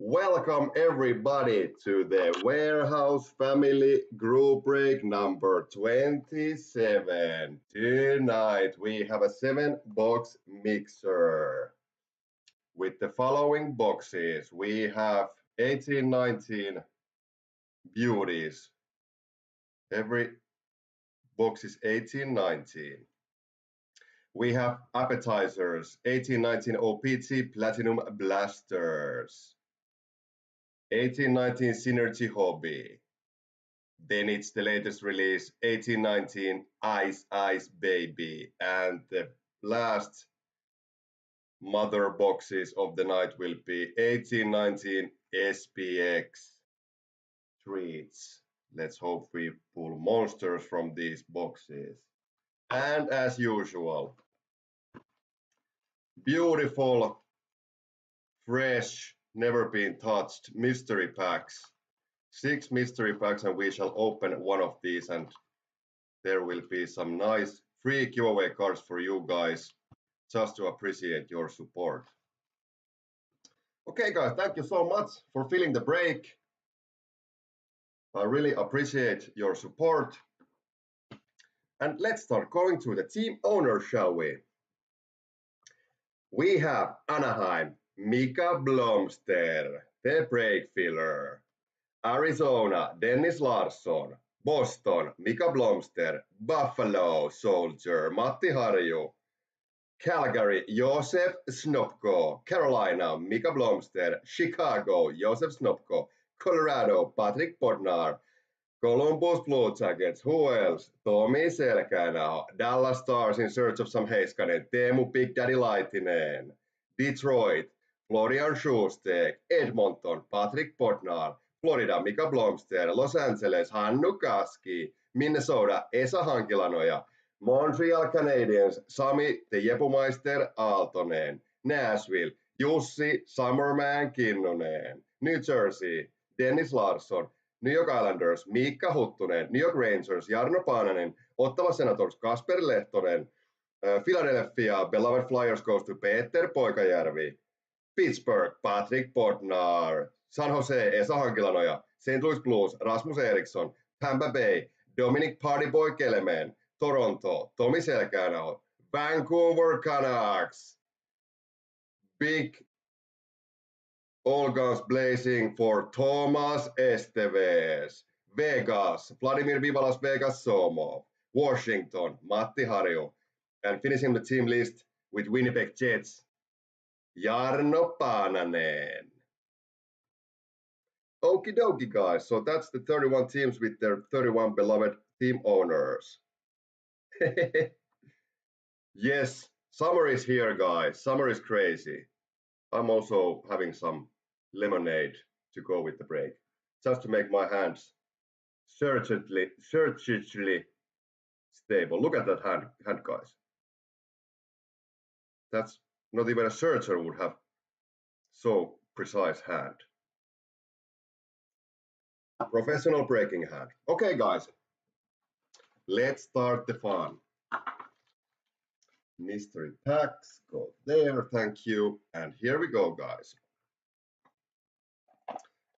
Welcome everybody to the Warehouse Family Group Break number 27. Tonight we have a 7-box mixer with the following boxes. We have 18-19 beauties. Every box is 18-19. We have appetizers, 18-19 OPT Platinum Blasters. 18-19 Synergy Hobby. Then it's the latest release, 18-19 Ice Ice Baby. And the last mother boxes of the night will be 18-19 SPX Treats. Let's hope we pull monsters from these boxes. And as usual, beautiful, fresh, never been touched mystery packs. 6 mystery packs, and we shall open one of these, and there will be some nice free giveaway cards for you guys, just to appreciate your support. Okay guys, thank you so much for filling the break. I really appreciate your support. And let's start going through the team owners, shall we? We have Anaheim, Mika Blomster, the break filler. Arizona, Dennis Larsson. Boston, Mika Blomster. Buffalo Soldier, Matti Harju. Calgary, Josef Snopko. Carolina, Mika Blomster. Chicago, Josef Snopko. Colorado, Patrick Bodnar. Columbus Blue Jackets, who else? Tomi Selkänaho. Dallas Stars in search of some Heiskanen. Teemu Big Daddy Laitinen. Detroit, Florian Schuster. Edmonton, Patrick Bodnar. Florida, Mika Blomster. Los Angeles, Hannu Kaski. Minnesota, Esa Hankilanoja. Montreal Canadiens, Sami the Jepumeister Aaltonen. Nashville, Jussi Summerman Kinnunen. New Jersey, Dennis Larsson. New York Islanders, Miikka Huttunen. New York Rangers, Jarno Paananen. Ottawa Senators, Kasper Lehtonen. Philadelphia, Beloved Flyers goes to Peter Poikajärvi. Pittsburgh, Patrick Bodnar. San Jose, Esa Hankilanoja. St. Louis Blues, Rasmus Eriksson. Tampa Bay, Dominic Partyboy Kelemen. Toronto, Tomi Selkänaho. Vancouver Canucks, big all guns blazing for Thomas Esteves. Vegas, Vladimir Vivalas Vegas Somov. Washington, Matti Harju. And finishing the team list with Winnipeg Jets, Jarno Paananen. Okie dokie guys, so that's the 31 teams with their 31 beloved team owners. Yes, summer is here guys, summer is crazy. I'm also having some lemonade to go with the break, just to make my hands surgically stable. Look at that hand guys. That's not even a surgeon would have so precise hand. Professional breaking hand. Okay guys, let's start the fun. Mystery packs, go there, thank you. And here we go guys.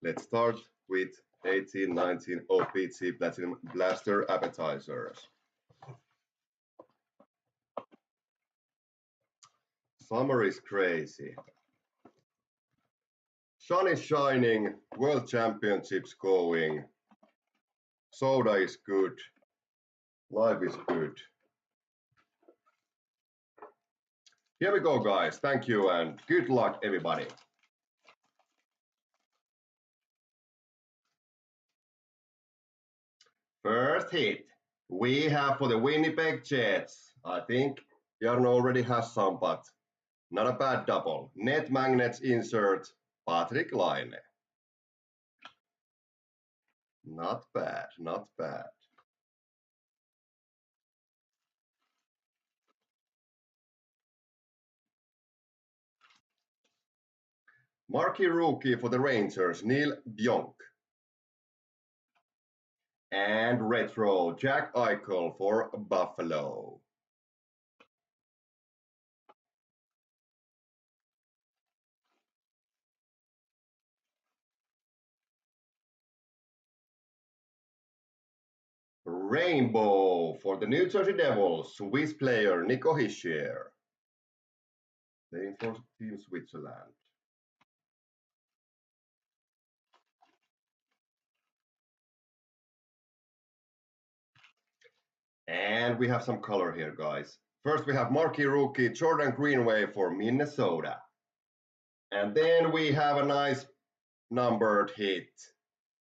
Let's start with 18-19 OPT Platinum Blaster appetizers. Summer is crazy. Sun is shining, World Championships going, soda is good, life is good. Here we go guys, thank you and good luck everybody. First hit, we have for the Winnipeg Jets. I think Jarno already has some, but not a bad double. Net Magnets insert, Patrik Laine. Not bad, not bad. Marquee rookie for the Rangers, Neil Bionk. And retro, Jack Eichel for Buffalo. Rainbow for the New Jersey Devils, Swiss player Nico Hischier, playing for Team Switzerland. And we have some color here, guys. First, we have marquee rookie Jordan Greenway for Minnesota. And then we have a nice numbered hit.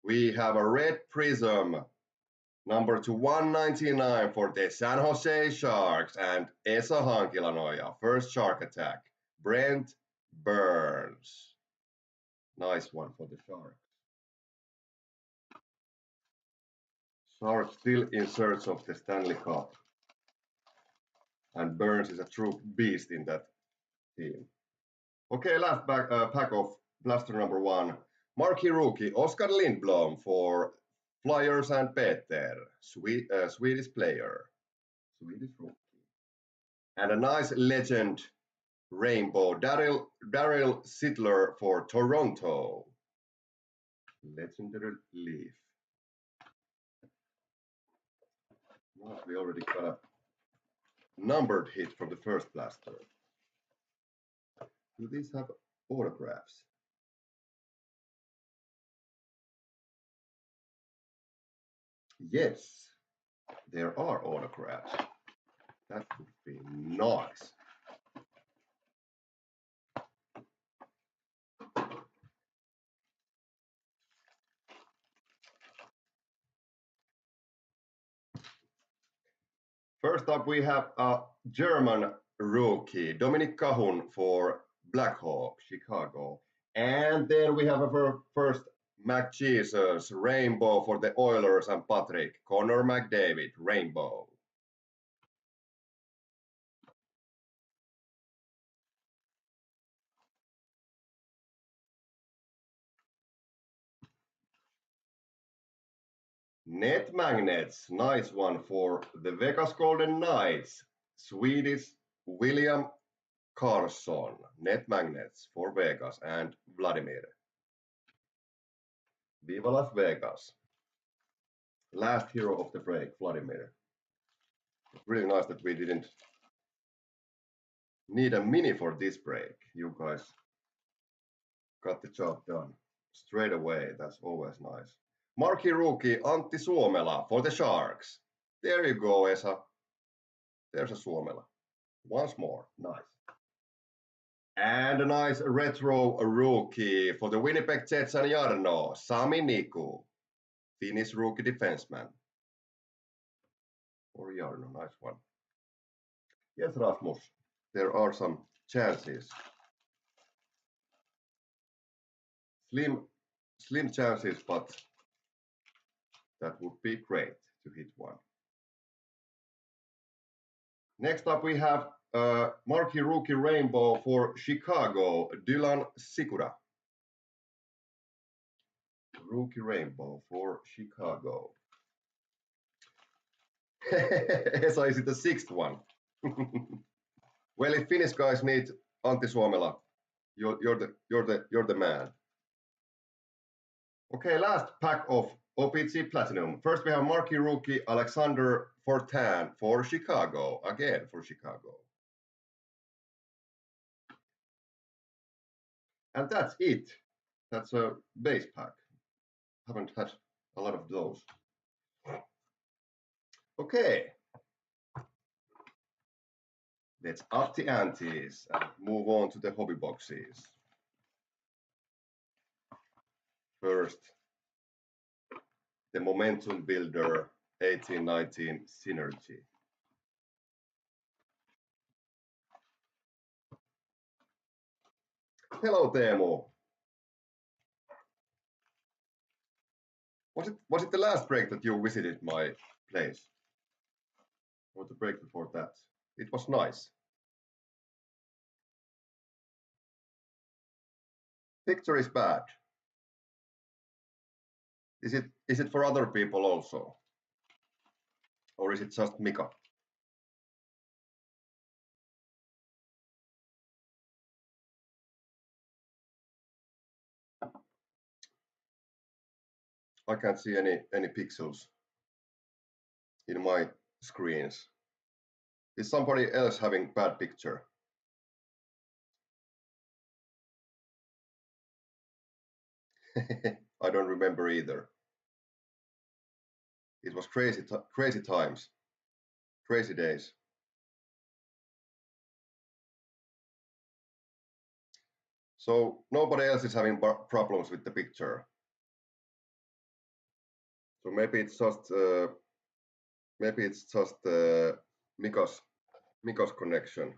We have a red prism, number to 199 for the San Jose Sharks and Esa Hankilanoja, first Shark attack, Brent Burns. Nice one for the Sharks. Sharks still in search of the Stanley Cup. And Burns is a true beast in that team. Okay, last pack of blaster number 1. Marquee rookie Oskar Lindblom for Flyers and Peter, Swedish player, Swedish rookie. And a nice legend rainbow, Daryl Sittler for Toronto, legendary Leaf. Well, we already got a numbered hit from the first blaster. Do these have autographs? Yes, there are autographs. That would be nice. First up, we have a German rookie, Dominik Kahun for Blackhawks, Chicago. And then we have our first McJesus rainbow for the Oilers and Patrick, Connor McDavid, rainbow. Net Magnets, nice one for the Vegas Golden Knights, Swedish William Carlson, Net Magnets for Vegas and Vladimir. Viva Las Vegas. Last hero of the break, Vladimir. Really nice that we didn't need a mini for this break. You guys got the job done straight away. That's always nice. Marquee rookie Antti Suomela for the Sharks. There you go, Esa. There's a Suomela. Once more. Nice. And a nice retro rookie for the Winnipeg Jets and Jarno, Sami Niku, Finnish rookie defenseman. For Jarno, nice one. Yes, Rasmus, there are some chances. Slim chances, but that would be great to hit one. Next up, we have marquee rookie rainbow for Chicago, Dylan Sikura. Rookie rainbow for Chicago. So is it the 6th one? Well, if Finnish guys need Antti Suomela, you're the man. Okay, last pack of OPC Platinum. First, we have marquee rookie Alexander Fortin for Chicago. Again, for Chicago. And that's it. That's a base pack. Haven't had a lot of those. Okay. Let's up the antes and move on to the hobby boxes. First, the Momentum Builder 1819 Synergy. Hello, Teemu. Was it the last break that you visited my place? Or the break before that? It was nice. Picture is bad. Is it for other people also? Or is it just Mika? I can't see any pixels. in my screens. Is somebody else having bad picture? I don't remember either. It was crazy times, crazy days. So nobody else is having problems with the picture. So maybe it's just Mika's connection.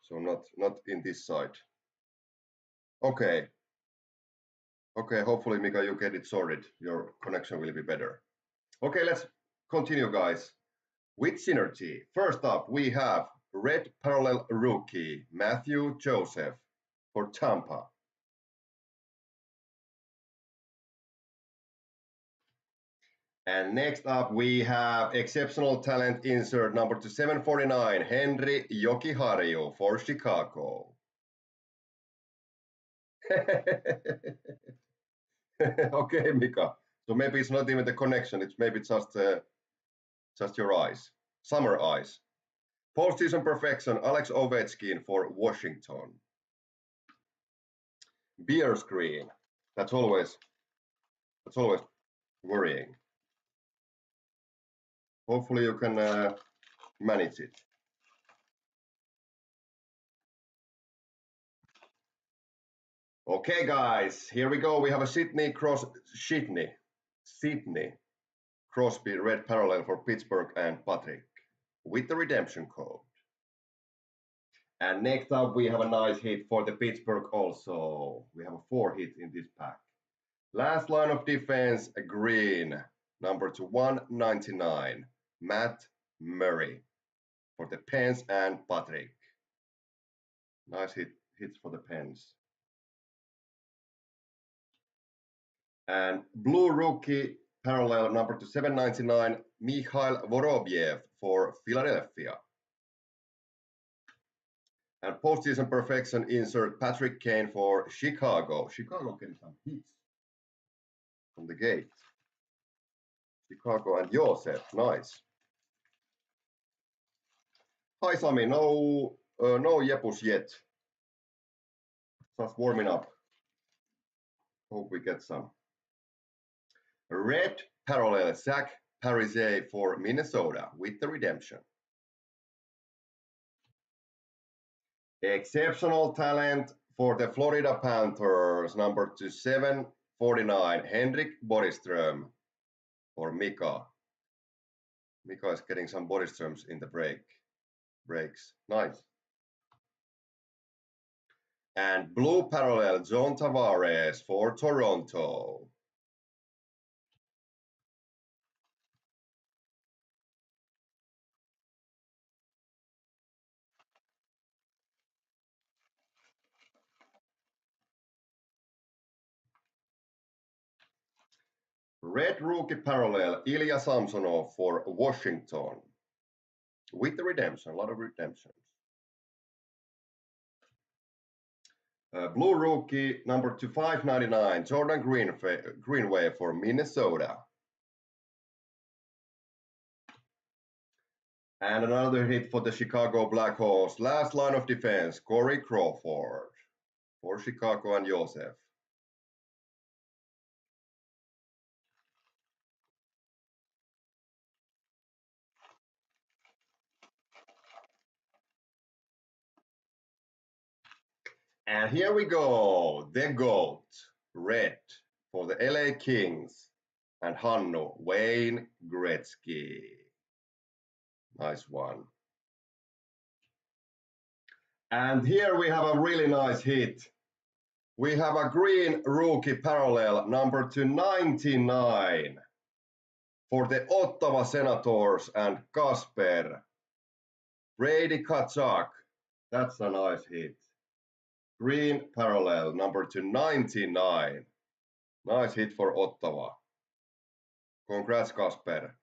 So not in this side. Okay. Okay, hopefully Mika, you get it sorted. Your connection will be better. Okay, let's continue, guys. With Synergy, first up we have red parallel rookie Matthew Joseph for Tampa. And next up we have exceptional talent insert number 749 Henry Jokiharju for Chicago. Okay, Mika. So maybe it's not even the connection, it's maybe just your eyes. Summer eyes. Postseason perfection, Alex Ovechkin for Washington. Beer screen. That's always worrying. Hopefully you can manage it. Okay, guys, here we go. We have a Sidney Crosby red parallel for Pittsburgh and Patrick with the redemption code. And next up, we have a nice hit for the Pittsburgh also. We have a 4 hit in this pack. Last line of defense, green, number 199, Matt Murray for the Pens and Patrick. Nice hits for the Pens. And blue rookie parallel number 799, Mikhail Vorobyev for Philadelphia. And postseason perfection insert Patrick Kane for Chicago. Chicago getting some hits from the gate. Chicago and Joseph, nice. Hi Sami, no Jepus yet. Just warming up. Hope we get some. Red parallel Zach Parise for Minnesota with the redemption. Exceptional talent for the Florida Panthers, number 749, Henrik Borgström for Mika. Mika is getting some Borgströms in the breaks. Nice. And blue parallel, John Tavares for Toronto. Red rookie parallel, Ilya Samsonov for Washington. With the redemption, a lot of redemptions. Blue rookie number 599, Jordan Greenway for Minnesota. And another hit for the Chicago Blackhawks. Last line of defense, Corey Crawford for Chicago and Joseph. And here we go, the GOAT, red for the LA Kings and Hannu, Wayne Gretzky. Nice one. And here we have a really nice hit. We have a green rookie parallel number 299 for the Ottawa Senators and Kasper. Brady Tkachuk. That's a nice hit. Green parallel number 299. Nice hit for Ottawa. Congrats, Kasper.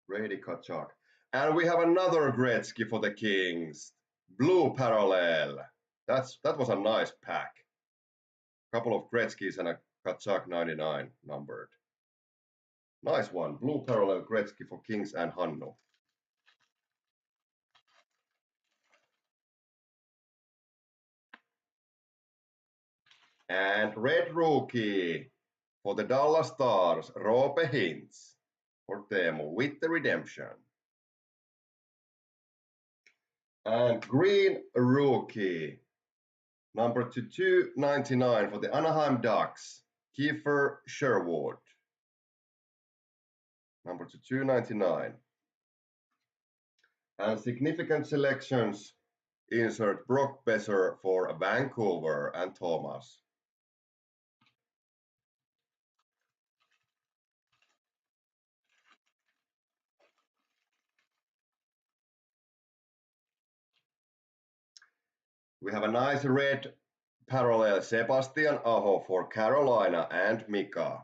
Brady Tkachuk. And we have another Gretzky for the Kings. Blue parallel. That was a nice pack. Couple of Gretzkys and a Tkachuk 99 numbered. Nice one. Blue parallel Gretzky for Kings and Hannu. And red rookie for the Dallas Stars, Roope Hintz for Teemu with the redemption. And green rookie, number 299 for the Anaheim Ducks, Kiefer Sherwood. Number 299. And significant selections, insert Brock Besser for Vancouver and Thomas. We have a nice red parallel Sebastian Aho for Carolina and Mika.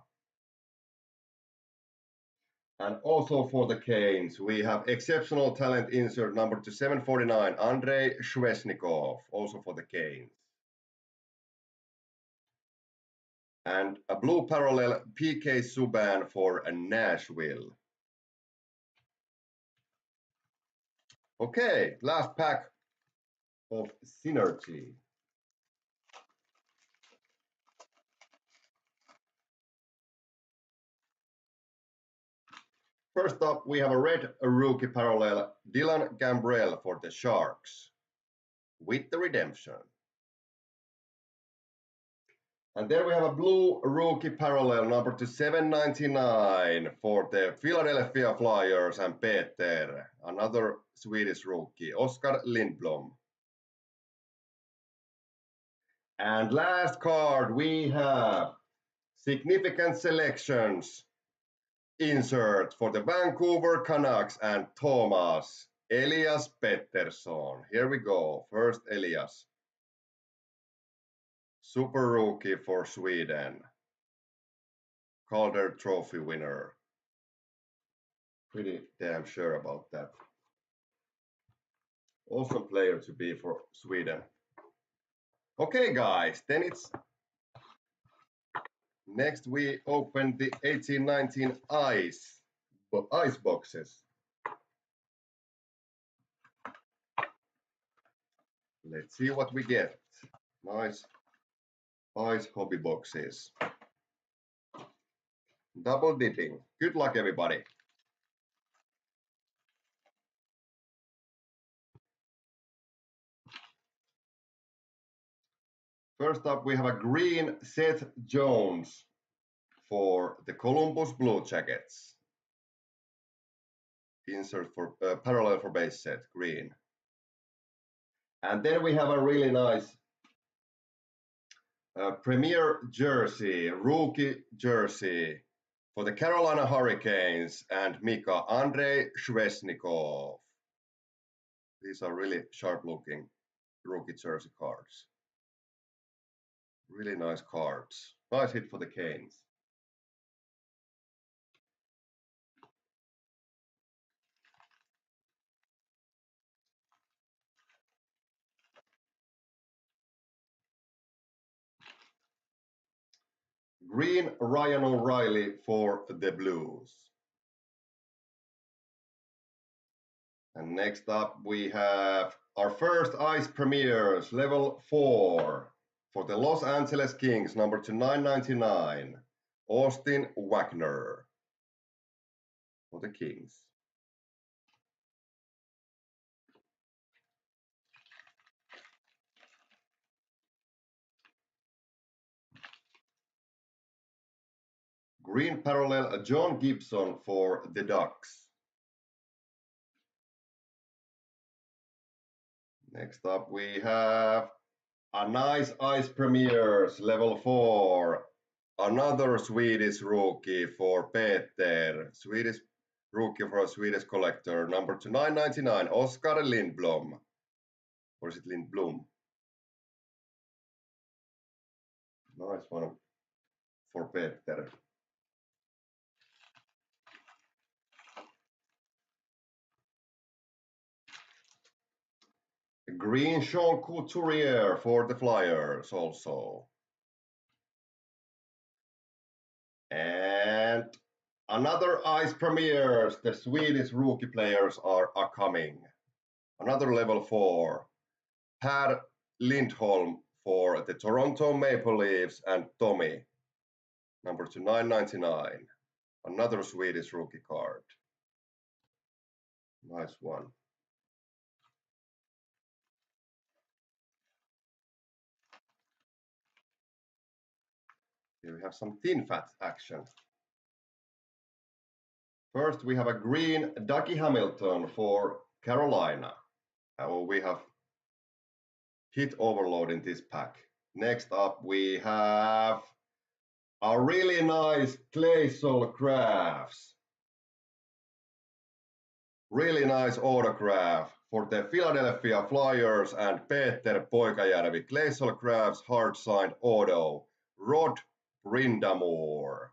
And also for the Canes, we have exceptional talent insert number 749, Andrei Svechnikov, also for the Canes. And a blue parallel PK Subban for Nashville. Okay, last pack of Synergy. First up, we have a red rookie parallel, Dylan Gambrell for the Sharks, with the redemption. And then we have a blue rookie parallel, number 799 for the Philadelphia Flyers and Peter, another Swedish rookie, Oskar Lindblom. And last card, we have significant selections, insert for the Vancouver Canucks and Thomas, Elias Pettersson. Here we go, first Elias. Super rookie for Sweden. Calder Trophy winner. Pretty damn sure about that. Awesome player to be for Sweden. Okay guys, then it's next we open the 1819 ice boxes. Let's see what we get. Nice ice hobby boxes. Double dipping. Good luck everybody. First up we have a green Seth Jones for the Columbus Blue Jackets. Insert for parallel for base set, green. And then we have a really nice premier jersey, rookie jersey for the Carolina Hurricanes and Mika, Andrei Svechnikov. These are really sharp looking rookie jersey cards. Really nice cards. Nice hit for the Canes. Green Ryan O'Reilly for the Blues. And next up we have our first ice premieres, level 4 for the Los Angeles Kings, number 999, Austin Wagner for the Kings. Green parallel, John Gibson for the Ducks. Next up we have a nice ice premieres, level 4. Another Swedish rookie for Peter. Swedish rookie for a Swedish collector. Number 999, Oskar Lindblom. Or is it Lindblom? Nice one for Peter. Green Sean Couturier for the Flyers also. And Another ice premieres. The Swedish rookie players are coming. Another level 4. Per Lindholm for the Toronto Maple Leafs and Tommy, number to 999. Another Swedish rookie card. Nice one. Here we have some thin fat action. First, we have a green Dougie Hamilton for Carolina. We have hit overload in this pack. Next up, we have a really nice Claesol Crafts. Really nice autograph for the Philadelphia Flyers and Peter Poikajärvi. Claesol Crafts hard signed auto. Rod Brind'Amour.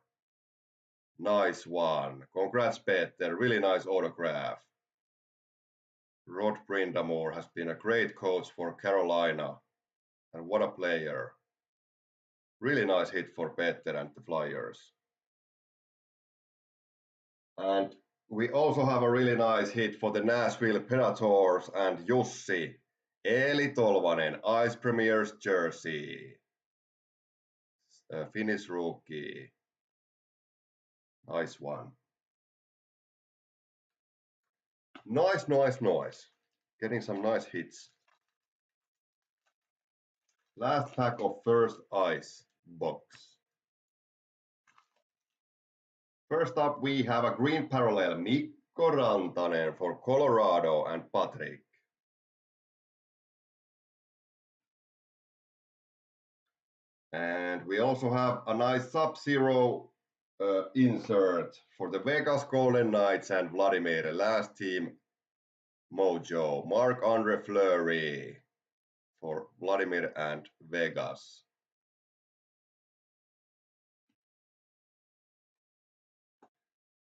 Nice one. Congrats, Peter. Really nice autograph. Rod Brind'Amour has been a great coach for Carolina. And what a player. Really nice hit for Peter and the Flyers. And we also have a really nice hit for the Nashville Predators and Jussi. Eeli Tolvanen, Ice Premiers jersey. Finnish rookie. Nice one. Nice. Getting some nice hits. Last pack of first ice box. First up, we have a green parallel Mikko Rantanen for Colorado and Patrick. And we also have a nice Sub-Zero insert for the Vegas Golden Knights and Vladimir, last team mojo. Marc-Andre Fleury for Vladimir and Vegas.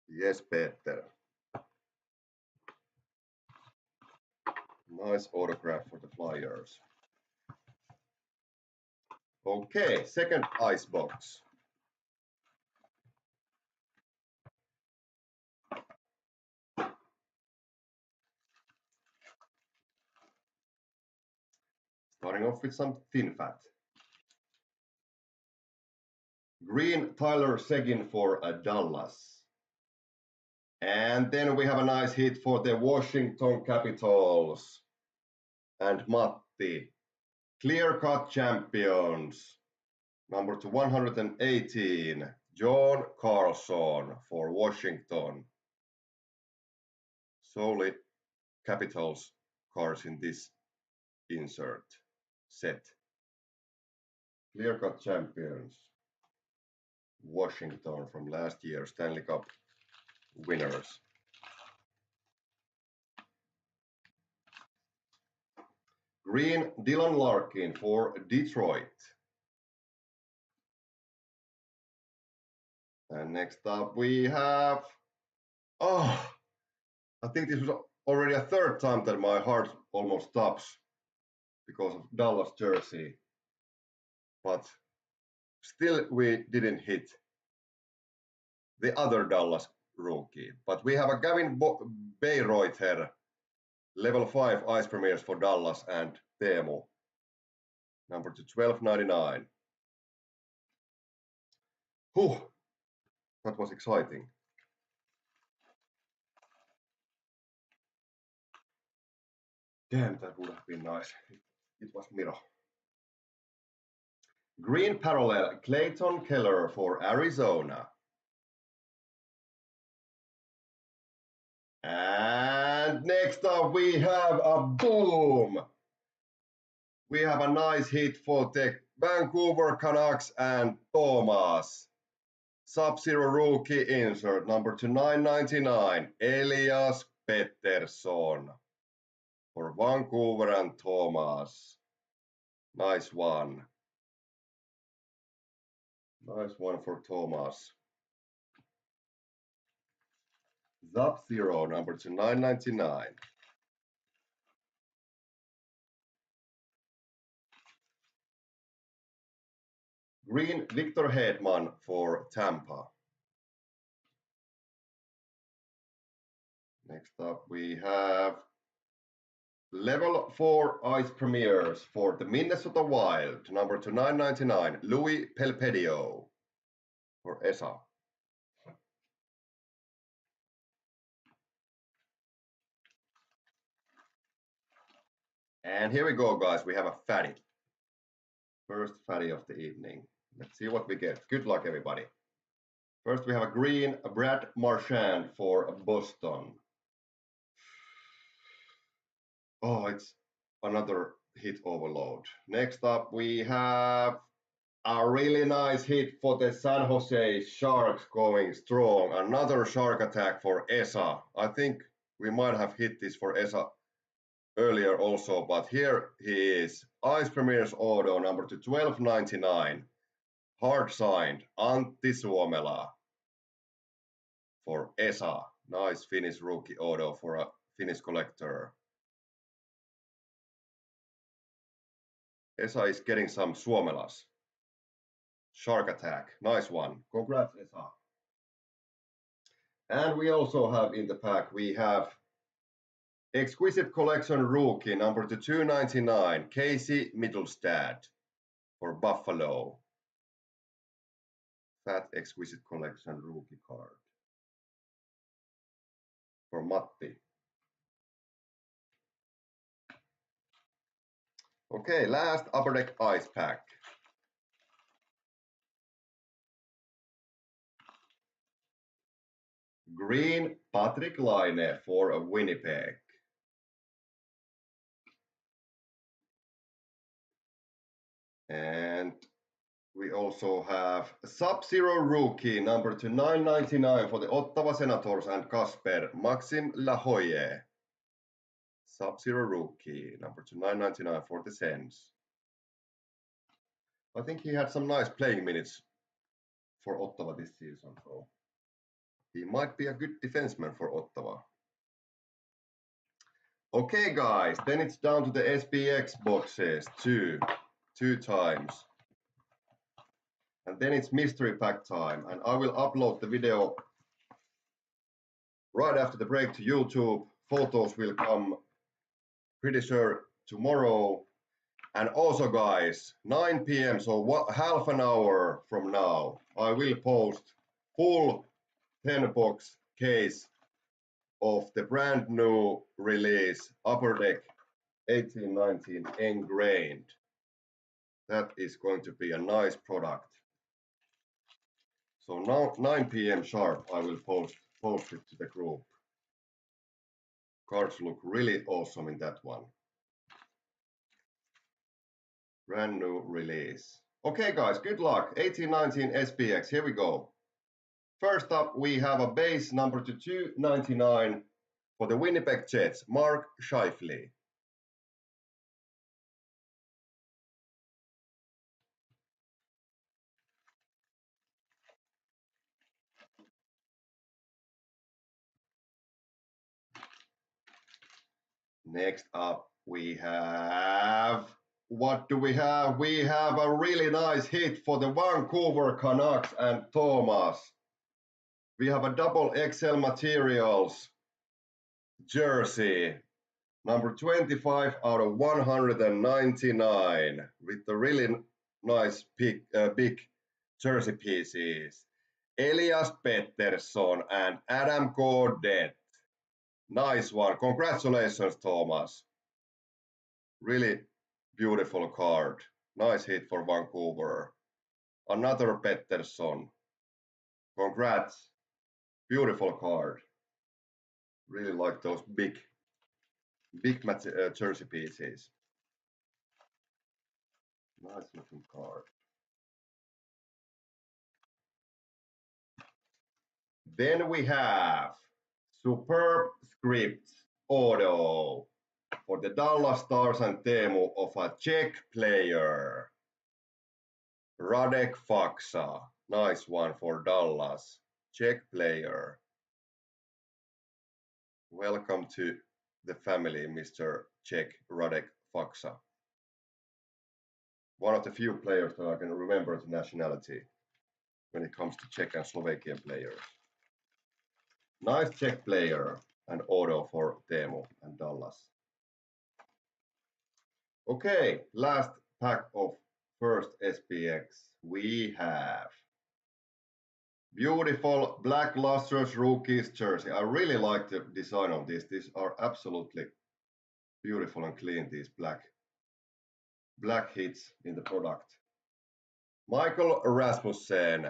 Yes, Peter. Nice autograph for the Flyers. Okay, second ice box. Starting off with some thin fat. Green Tyler Seguin for Dallas. And then we have a nice hit for the Washington Capitals and Matti. Clear-cut champions. Number to 118, John Carlson for Washington. Solely Capitals cards in this insert set. Clear-cut champions. Washington from last year's Stanley Cup winners. Green Dylan Larkin for Detroit. And next up we have, I think this was already a third time that my heart almost stops because of Dallas jersey. But still we didn't hit the other Dallas rookie. But we have a Gavin Bayreuther, level 5 ice premieres for Dallas and Teemu, number to 1299. That was exciting. Damn, that would have been nice. It was Miro. Green parallel Clayton Keller for Arizona. And next up we have a boom. We have a nice hit for the Vancouver Canucks and Thomas. Sub-Zero rookie insert number to 999, Elias Pettersson for Vancouver and Thomas. Nice one. Nice one for Thomas. Sub-Zero number to 999. Green Victor Hedman for Tampa. Next up, we have Level 4 Ice Premieres for the Minnesota Wild, number to 999, Louis Pelpedio for ESA. And here we go, guys. We have a fatty. First fatty of the evening. Let's see what we get. Good luck, everybody. First, we have a green Brad Marchand for Boston. Oh, it's another hit overload. Next up, we have a really nice hit for the San Jose Sharks going strong. Another shark attack for ESA. I think we might have hit this for ESA earlier also, but here he is. Ice Premieres Auto number to 1299. Hard signed Antti Suomela for ESA. Nice Finnish rookie auto for a Finnish collector. ESA is getting some Suomelas. Shark attack. Nice one. Congrats, ESA. And we also have in the pack, we have Exquisite Collection rookie number to 299, Casey Mittelstadt for Buffalo. Fat Exquisite Collection rookie card for Matti. Okay, last Upper Deck Ice pack. Green Patrick Laine for Winnipeg. And we also have Sub-Zero rookie number to 999 for the Ottawa Senators and Kasper, Maxime Lahoye. Sub-Zero rookie number to 999 for the Sens. I think he had some nice playing minutes for Ottawa this season, so he might be a good defenseman for Ottawa. Okay, guys, then it's down to the SPX boxes, two times. And then it's mystery pack time, and I will upload the video right after the break to YouTube. Photos will come pretty sure tomorrow. And also, guys, 9 p.m., so half an hour from now, I will post full 10-box case of the brand new release Upper Deck 1819 Engrained. That is going to be a nice product. So now 9 p.m. sharp, I will post it to the group. Cards look really awesome in that one. Brand new release. Okay, guys, good luck. 1819 SPX, here we go. First up, we have a base number to 299 for the Winnipeg Jets, Mark Scheifele. Next up, we have, what do we have? We have a really nice hit for the Vancouver Canucks and Thomas. We have a double XL materials jersey, number 25 out of 199, with the really nice big jersey pieces. Elias Pettersson and Adam Gaudette. Nice one. Congratulations, Thomas. Really beautiful card. Nice hit for Vancouver. Another Pettersson. Congrats. Beautiful card. Really like those big jersey pieces. Nice looking card. Then we have superb script auto for the Dallas Stars and Teemu of a Czech player. Radek Faksa. Nice one for Dallas. Czech player. Welcome to the family, Mr. Czech Radek Faksa. One of the few players that I can remember the nationality when it comes to Czech and Slovakian players. Nice Czech player. and auto for Teemu and Dallas. Okay, last pack of first SPX. We have beautiful black lustrous rookies jersey. I really like the design on this. These are absolutely beautiful and clean, these black hits in the product. Michael Rasmussen,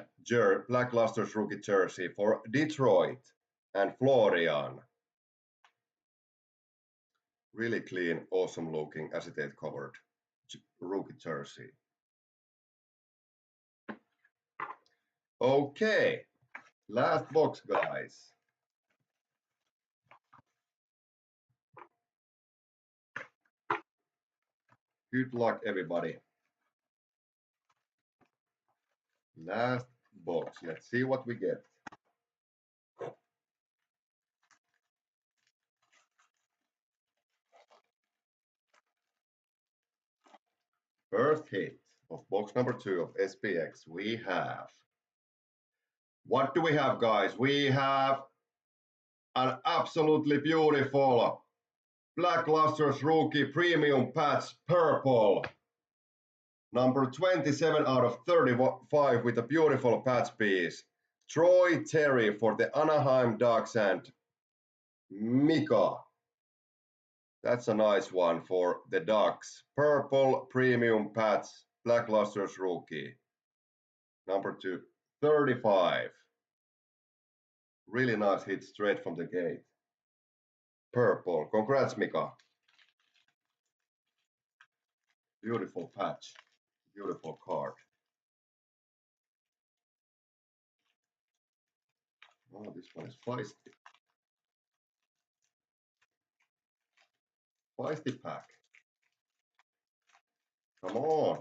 black lustrous rookie jersey for Detroit and Florian. Really clean, awesome looking acetate covered rookie jersey. Okay, last box, guys. Good luck, everybody. Last box. Let's see what we get. First hit of box number 2 of SPX. We have. What do we have, guys? We have an absolutely beautiful black lustrous rookie premium patch purple. Number 27 out of 35 with a beautiful patch piece. Troy Terry for the Anaheim Ducks and Mika. That's a nice one for the Ducks. Purple premium patch, black lustrous rookie. Number 35. Really nice hit straight from the gate. Purple. Congrats, Mika. Beautiful patch. Beautiful card. Oh, this one is feisty. Feisty pack. Come on.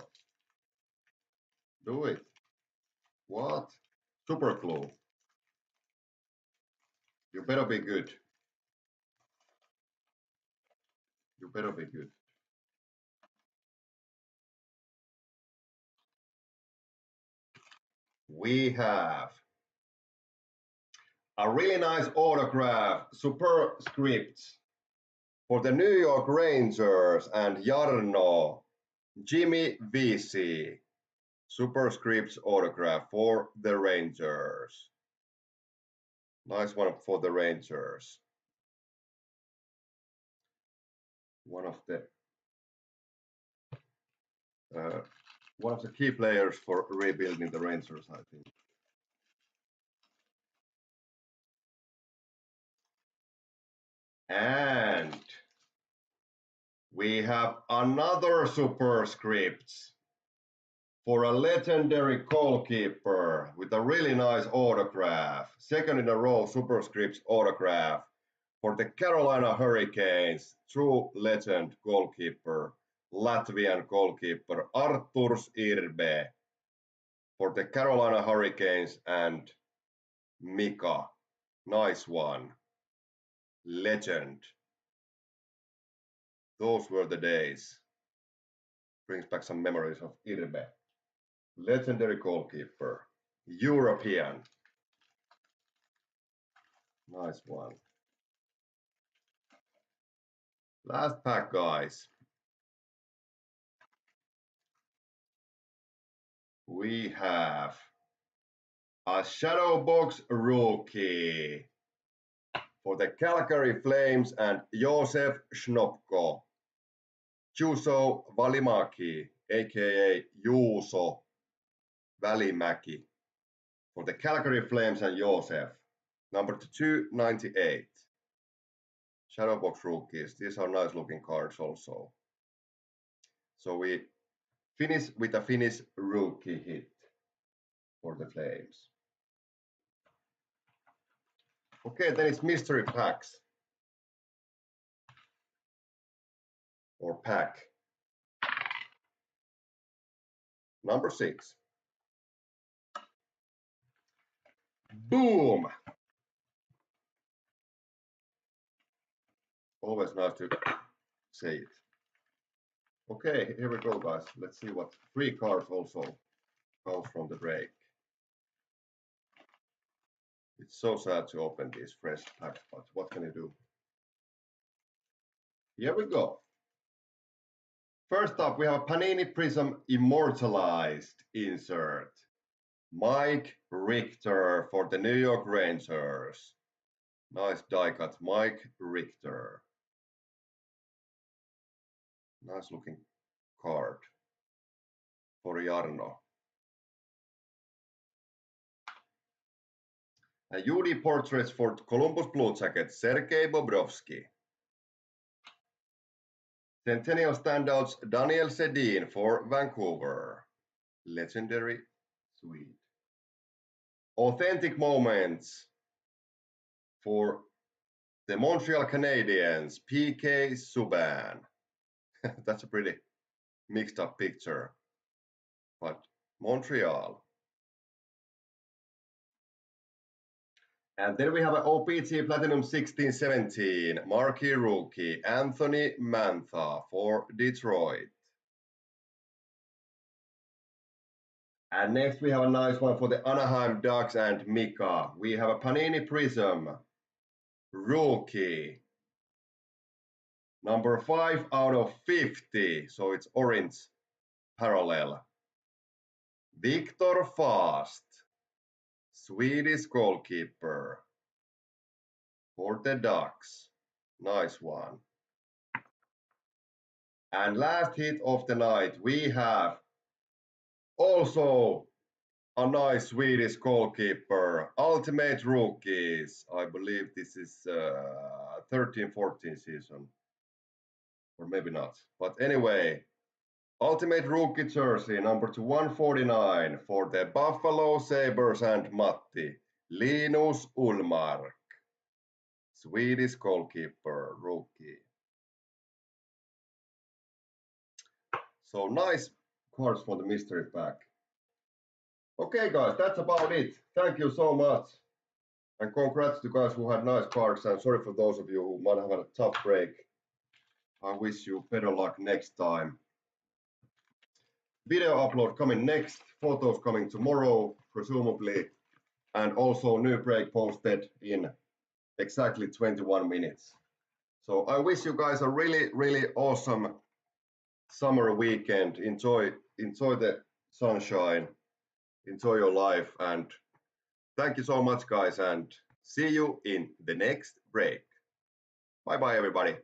Do it. What? Super glue. You better be good. You better be good. We have a really nice autograph, superscript for the New York Rangers and Jarno, Jimmy Vesey. Superscripts autograph for the Rangers. Nice one for the Rangers. One of the key players for rebuilding the Rangers, I think. And we have another superscript for a legendary goalkeeper with a really nice autograph. Second in a row superscripts autograph for the Carolina Hurricanes, true legend goalkeeper, Latvian goalkeeper Arturs Irbe for the Carolina Hurricanes and Mika. Nice one. Legend. Those were the days. Brings back some memories of Irbe. Legendary goalkeeper. European. Nice one. Last pack, guys. We have a shadow box rookie for the Calgary Flames and Josef Schnopko. Juuso Valimaki, aka Juuso Välimäki, for the Calgary Flames and Josef. Number 298. Shadowbox rookies. These are nice looking cards also. So we finish with a Finnish rookie hit for the Flames. Okay, then it's mystery packs. Or pack. Number 6. Boom! Always nice to say it. Okay, here we go, guys. Let's see what 3 cards also comes from the break. It's so sad to open these fresh packs, but what can you do? Here we go. First up, we have a Panini Prism Immortalized insert. Mike Richter for the New York Rangers. Nice die cut, Mike Richter. Nice looking card for Jarno. And UD portraits for Columbus Blue Jackets, Sergei Bobrovsky. Centennial standouts, Daniel Sedin for Vancouver. Legendary Swede. Authentic moments for the Montreal Canadiens, PK Subban. That's a pretty mixed up picture, but Montreal. And then we have an OPG Platinum 1617 marquee rookie, Anthony Mantha for Detroit. And next we have a nice one for the Anaheim Ducks and Mika. We have a Panini Prism rookie, number 5 out of 50, so it's orange parallel. Victor Fast, Swedish goalkeeper for the Ducks. Nice one. And last hit of the night, we have also a nice Swedish goalkeeper, Ultimate Rookies. I believe this is 13-14 season, or maybe not. But anyway, Ultimate Rookie jersey number 149 for the Buffalo Sabres and Matti, Linus Ullmark, Swedish goalkeeper rookie. So nice cards for the mystery pack. Okay guys, that's about it. Thank you so much. And congrats to guys who had nice cards, and sorry for those of you who might have had a tough break. I wish you better luck next time. Video upload coming next, photos coming tomorrow, presumably, and also new break posted in exactly 21 minutes. So I wish you guys a really, really awesome summer weekend. Enjoy the sunshine, enjoy your life, and thank you so much guys, and see you in the next break. Bye bye everybody.